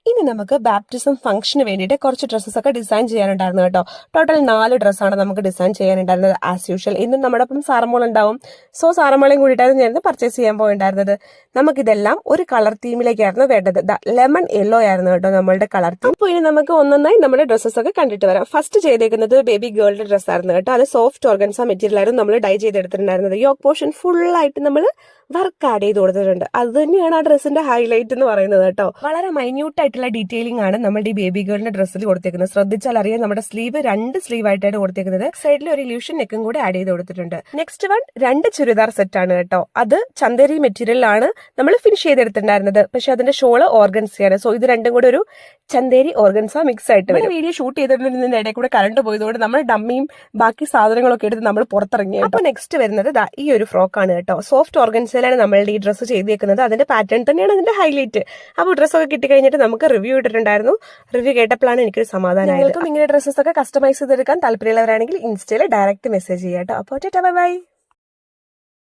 ഇനി നമുക്ക് ബാപ്റ്റിസം ഫംഗ്ഷന് വേണ്ടിയിട്ട് കുറച്ച് ഡ്രസ്സസ് ഒക്കെ ഡിസൈൻ ചെയ്യാനുണ്ടായിരുന്നു കേട്ടോ. ടോട്ടൽ 4 ഡ്രസ്സാണ് നമുക്ക് ഡിസൈൻ ചെയ്യാനുണ്ടായിരുന്നത്. ആസ് യൂഷ്വൽ ഇന്നും നമ്മുടെ ഒപ്പം സാറമോൾ ഉണ്ടാവും. സോ സാറമോളയും കൂടിയിട്ടായിരുന്നു ഞാൻ പർച്ചേസ് ചെയ്യാൻ പോയിട്ടുണ്ടായിരുന്നത്. നമുക്കിതെല്ലാം ഒരു കളർ തീമിലേക്കായിരുന്നു വേണ്ടത്. ലെമൺ യെല്ലോ ആയിരുന്നു കേട്ടോ നമ്മളുടെ കളർ തീം. അപ്പോൾ ഇനി നമുക്ക് ഒന്നൊന്നായി നമ്മുടെ ഡ്രസ്സസ് ഒക്കെ കണ്ടിട്ട് വരാം. ഫസ്റ്റ് ചെയ്തേക്കുന്നത് ബേബി ഗേളുടെ ഡ്രസ്സ് ആയിരുന്നു കേട്ടോ. അത് സോഫ്റ്റ് ഓർഗൻസ മെറ്റീരിയൽ ആയിരുന്നു നമ്മൾ ഡൈ ചെയ്തെടുത്തിട്ടുണ്ടായിരുന്നത്. യോക്ക് പോർഷൻ ഫുള്ളായിട്ട് നമ്മൾ വർക്ക് ആഡ് ചെയ്ത് കൊടുത്തിട്ടുണ്ട്. അത് തന്നെയാണ് ആ ഡ്രസ്സിന്റെ ഹൈലൈറ്റ് എന്ന് പറയുന്നത് കേട്ടോ. വളരെ മൈന്യൂട്ട് ആയിട്ടുള്ള ഡീറ്റെയിലിംഗ് ആണ് നമ്മുടെ ഈ ബേബി ഗേളിന്റെ ഡ്രസ്സിൽ കൊടുത്തേക്കുന്നത്. ശ്രദ്ധിച്ചാൽ അറിയാം, നമ്മുടെ സ്ലീവ് 2 സ്ലീവ് ആയിട്ടാണ് കൊടുത്തേക്കുന്നത്. സൈഡിൽ ഒരു ഇല്യൂഷൻ നെക്കും കൂടെ ആഡ് ചെയ്ത് കൊടുത്തിട്ടുണ്ട്. നെക്സ്റ്റ് വൺ 2 ചുരിദാർ സെറ്റ് ആണ് കേട്ടോ. അത് ചന്ദേരി മെറ്റീരിയലാണ് നമ്മൾ ഫിനിഷ് ചെയ്തെടുത്തിട്ടുണ്ടായിരുന്നത്. പക്ഷെ അതിന്റെ ഷോള് ഓർഗൻസയാണ്. സോ ഇത് രണ്ടും കൂടെ ഒരു ചന്ദേരി ഓർഗൻസ മിക്സ് ആയിട്ട് വരും. വീഡിയോ ഷൂട്ട് ചെയ്തിട്ടുണ്ടതിന്റെ ഇടയിൽ കൂടെ കറണ്ട് പോയതുകൊണ്ട് നമ്മൾ ഡമ്മിയും ബാക്കി സാധനങ്ങളൊക്കെ എടുത്ത് നമ്മൾ പുറത്തിറങ്ങി. അപ്പൊ നെക്സ്റ്റ് വരുന്നത് ഈ ഒരു ഫ്രോക്കാണ് കേട്ടോ. സോഫ്റ്റ് ഓർഗൻസയിലാണ് നമ്മളുടെ ഈ ഡ്രസ്സ് ചെയ്തേക്കുന്നത്. അതിന്റെ പാറ്റേൺ തന്നെയാണ് അതിന്റെ ഹൈലൈറ്റ്. അപ്പോൾ ഡ്രസ്സൊക്കെ കിട്ടിക്കഴിഞ്ഞിട്ട് നമുക്ക് റിവ്യൂ ഇട്ടിട്ടുണ്ടായിരുന്നു. റിവ്യൂ കേട്ടപ്പോഴാണ് എനിക്കൊരു സമാധാനമായത്. നിങ്ങൾക്കും ഇങ്ങനെ ഡ്രസ്സസ് ഒക്കെ കസ്റ്റമൈസ് ചെയ്തെടുക്കാൻ താല്പര്യമുള്ളവരാണെങ്കിൽ ഇൻസ്റ്റയിൽ ഡയറക്റ്റ് മെസ്സേജ് ചെയ്യാം കേട്ടോ. അപ്പോൾ ബൈ ബൈ.